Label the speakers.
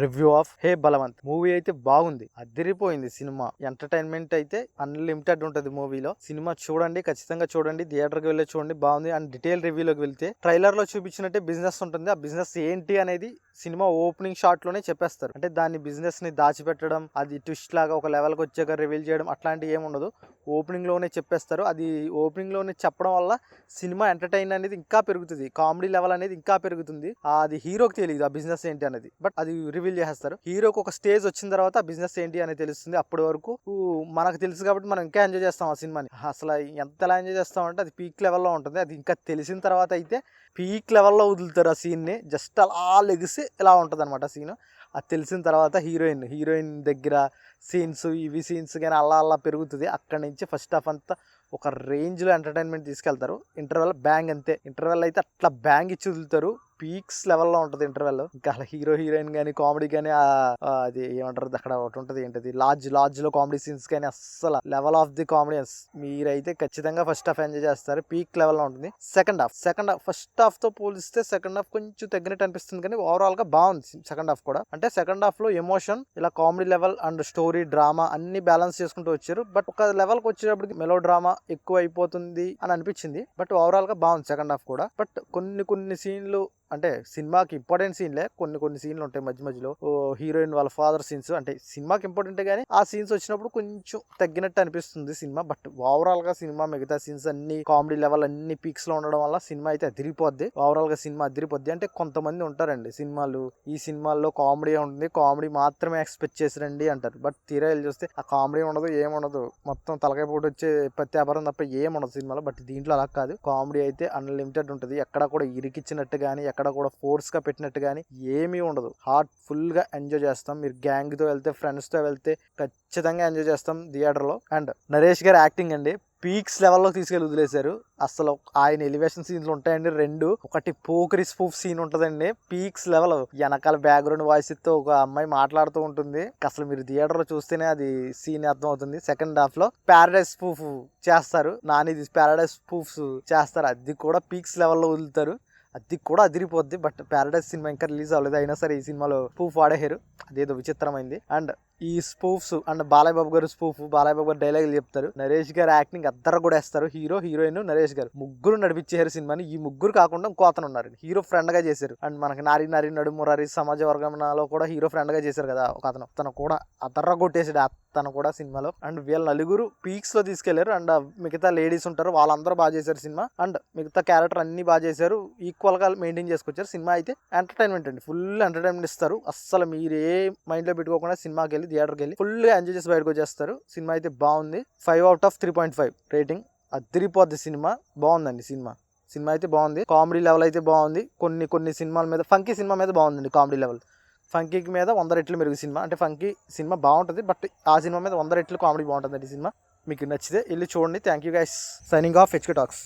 Speaker 1: Review of hey Balwant movie అయితే బాగుంది, అదిరిపోయింది సినిమా. ఎంటర్టైన్మెంట్ అయితే అన్లిమిటెడ్ ఉంటది మూవీలో. సినిమా చూడండి, ఖచ్చితంగా చూడండి, థియేటర్ కి వెళ్ళి చూడండి, బాగుంది. అండ్ డీటెయిల్ రివ్యూలోకి వెళ్తే ట్రైలర్ లో చూపించినట్టే బిజినెస్ ఉంటుంది. ఆ బిజినెస్ ఏంటి అనేది సినిమా ఓపెనింగ్ షాట్ లోనే చెప్పేస్తారు. అంటే దాని బిజినెస్ ని దాచిపెట్టడం, అది ట్విస్ట్ లాగా ఒక లెవెల్ కి వచ్చాక రివీల్ చేయడం అట్లాంటివి ఏమి ఉండదు. ఓపెనింగ్ లోనే చెప్పేస్తారు. అది ఓపెనింగ్ లోనే చెప్పడం వల్ల సినిమా ఎంటర్టైన్ అనేది ఇంకా పెరుగుతుంది, కామెడీ లెవెల్ అనేది ఇంకా పెరుగుతుంది. అది హీరోకి తెలియదు ఆ బిజినెస్ ఏంటి అనేది, బట్ అది రివీల్ చేస్తారు. హీరోకి ఒక స్టేజ్ వచ్చిన తర్వాత ఆ బిజినెస్ ఏంటి అనేది తెలుస్తుంది. అప్పటి వరకు మనకు తెలుసు కాబట్టి మనం ఇంకా ఎంజాయ్ చేస్తాం ఆ సినిమాని. అసలు ఎంతలా ఎంజాయ్ చేస్తాం అంటే అది పీక్ లెవెల్లో ఉంటుంది. అది ఇంకా తెలిసిన తర్వాత అయితే పీక్ లెవెల్లో వదులుతారు ఆ సీన్ని. జస్ట్ అలా లెగిసి ఇలా ఉంటుంది అనమాట సీన్. అది తెలిసిన తర్వాత హీరోయిన్ దగ్గర సీన్స్, ఇవి సీన్స్ కానీ అలా పెరుగుతుంది. అక్కడి నుంచి ఫస్ట్ హాఫ్ అంతా ఒక రేంజ్లో ఎంటర్టైన్మెంట్ తీసుకెళ్తారు. ఇంటర్వెల్ బ్యాంగ్ అంతే. ఇంటర్వెల్ అయితే అట్లా బ్యాంగ్ ఇచ్చి వదులుతారు. పీక్స్ లెవెల్లో ఉంటుంది ఇంటర్వెల్. ఇంకా అలా హీరోయిన్ కానీ కామెడీ కానీ అది ఏమంటారు అక్కడ ఒకటి ఉంటుంది, ఏంటది లాడ్జ్ లో కామెడీ సీన్స్ కానీ అస్సలు లెవెల్ ఆఫ్ ది కామెడియన్స్. మీరైతే ఖచ్చితంగా ఫస్ట్ హాఫ్ ఎంజాయ్ చేస్తారు. పీక్ లెవెల్లో ఉంటుంది. సెకండ్ హాఫ్ ఫస్ట్ హాఫ్ తో పోలిస్తే సెకండ్ హాఫ్ కొంచెం తగ్గినట్టు అనిపిస్తుంది, కానీ ఓవరాల్ గా బాగుంది సెకండ్ హాఫ్ కూడా. అంటే సెకండ్ హాఫ్ లో ఎమోషన్, ఇలా comedy level and story, drama అన్ని బ్యాలెన్స్ చేసుకుంటూ వచ్చారు. బట్ ఒక లెవెల్ కి వచ్చేటప్పటికి మెలో డ్రామా ఎక్కువ అయిపోతుంది అని అనిపించింది. బట్ ఓవరాల్ గా బాగుంది సెకండ్ హాఫ్ కూడా. బట్ కొన్ని సీన్లు అంటే సినిమాకి ఇంపార్టెంట్ సీన్లే, కొన్ని సీన్లు ఉంటాయి మధ్యలో హీరోయిన్ వాళ్ళ ఫాదర్ సీన్స్. అంటే సినిమాకి ఇంపార్టెంట్ గానీ ఆ సీన్స్ వచ్చినప్పుడు కొంచెం తగ్గినట్టు అనిపిస్తుంది సినిమా. బట్ ఓవరాల్ గా సినిమా మిగతా సీన్స్ అన్ని కామెడీ లెవెల్ అన్ని పీక్స్ లో ఉండడం వల్ల సినిమా అయితే అదిరిపోద్ది. ఓవరాల్ గా సినిమా అదిరిపోద్ది. అంటే కొంతమంది ఉంటారండి ఈ సినిమాల్లో కామెడీ ఉంటుంది, కామెడీ మాత్రమే ఎక్స్పెక్ట్ చేసిరండి అంటారు. బట్ తీరా చూస్తే ఆ కామెడీ ఉండదు, ఏముండదు, మొత్తం తలకాయ పోటు వచ్చే ప్రత్యాపరం తప్ప ఏముండదు సినిమాలో. బట్ దీంట్లో అలా కాదు, కామెడీ అయితే అన్లిమిటెడ్ ఉంటుంది. ఎక్కడ కూడా ఇరికిచ్చినట్టు గానీ, ఎక్కడ కూడా ఫోర్స్ గా పెట్టినట్టు గానీ ఏమీ ఉండదు. హార్ట్ ఫుల్ గా ఎంజాయ్ చేస్తాం. మీరు గ్యాంగ్ తో వెళ్తే, ఫ్రెండ్స్ తో వెళ్తే ఖచ్చితంగా ఎంజాయ్ చేస్తాం థియేటర్ లో. అండ్ నరేష్ గారి యాక్టింగ్ అండి పీక్స్ లెవెల్లో తీసుకెళ్లి వదిలేశారు. అసలు ఆయన ఎలివేషన్ సీన్స్ ఉంటాయండి రెండు. ఒకటి పోకరి స్పూఫ్ సీన్ ఉంటదండి, పీక్స్ లెవెల్. వెనకాల బ్యాక్గ్రౌండ్ వాయిస్ తో ఒక అమ్మాయి మాట్లాడుతూ ఉంటుంది. అసలు మీరు థియేటర్ లో చూస్తేనే అది సీన్ అర్థం అవుతుంది. సెకండ్ హాఫ్ లో ప్యారడైజ్ స్పూఫ్ చేస్తారు, నానిది ప్యారడైజ్ స్పూఫ్స్ చేస్తారు. అది కూడా పీక్స్ లెవెల్లో వదులుతారు, అది కూడా అదిరిపోద్ది. బట్ ప్యారడైజ్ సినిమా ఇంకా రిలీజ్ అవ్వలేదు, అయినా సరే ఈ సినిమాలో స్పూఫ్ వాడేశారు, అదేదో విచిత్రమైంది. అండ్ ఈ స్పూఫ్స్ అండ్ బాలయ్య బాబు గారు బాలయ్య బాబు గారు డైలాగులు చెప్తారు. నరేష్ గారు యాక్టింగ్ అద్దరు కూడా వేస్తారు. హీరోయిన్ నరేష్ గారు ముగ్గురు నడిపించారు సినిమాని. ఈ ముగ్గురు కాకుండా ఇంకో అతను ఉన్నారు, హీరో ఫ్రెండ్ గా చేశారు. అండ్ మనకి నారి నడుమురారి సమాజ వర్గంలో కూడా హీరో ఫ్రెండ్ గా చేశారు కదా ఒక అతను కూడా అద్దర్ర కొట్టేసాడు తను కూడా సినిమాలో. అండ్ వీళ్ళ నలుగురు పీక్స్ లో తీసుకెళ్లారు. అండ్ మిగతా లేడీస్ ఉంటారు, వాళ్ళందరూ బాగా చేశారు సినిమా. అండ్ మిగతా క్యారెక్టర్ అన్ని బాగా చేశారు, ఈక్వల్ గా మెయింటైన్ చేసుకొచ్చారు. సినిమా అయితే ఎంటర్టైన్మెంట్ అండి, ఫుల్ ఎంటర్టైన్మెంట్ ఇస్తారు. అస్సలు మీరు ఏ మైండ్ లో పెట్టుకోకుండా సినిమాకి వెళ్ళి థియేటర్కి వెళ్ళి ఫుల్ గా ఎంజాయ్ చేసి బయటకు వచ్చేస్తారు. సినిమా అయితే బాగుంది. 5/3.5 రేటింగ్. అదిరిపోద్ది సినిమా, బాగుందండి సినిమా అయితే బాగుంది. కామెడీ లెవెల్ అయితే బాగుంది. కొన్ని సినిమాల మీద, ఫంకీ సినిమా మీద బాగుందండి కామెడీ లెవెల్. ఫంకీకి మీద 100 రెట్లు మెరుగు సినిమా. అంటే ఫంకీ సినిమా బాగుంటుంది, బట్ ఆ సినిమా మీద 100 రెట్లు కామెడీ బాగుంటుంది. ఈ సినిమా మీకు నచ్చితే వెళ్ళి చూడండి. Thank you guys. Signing off HK talks.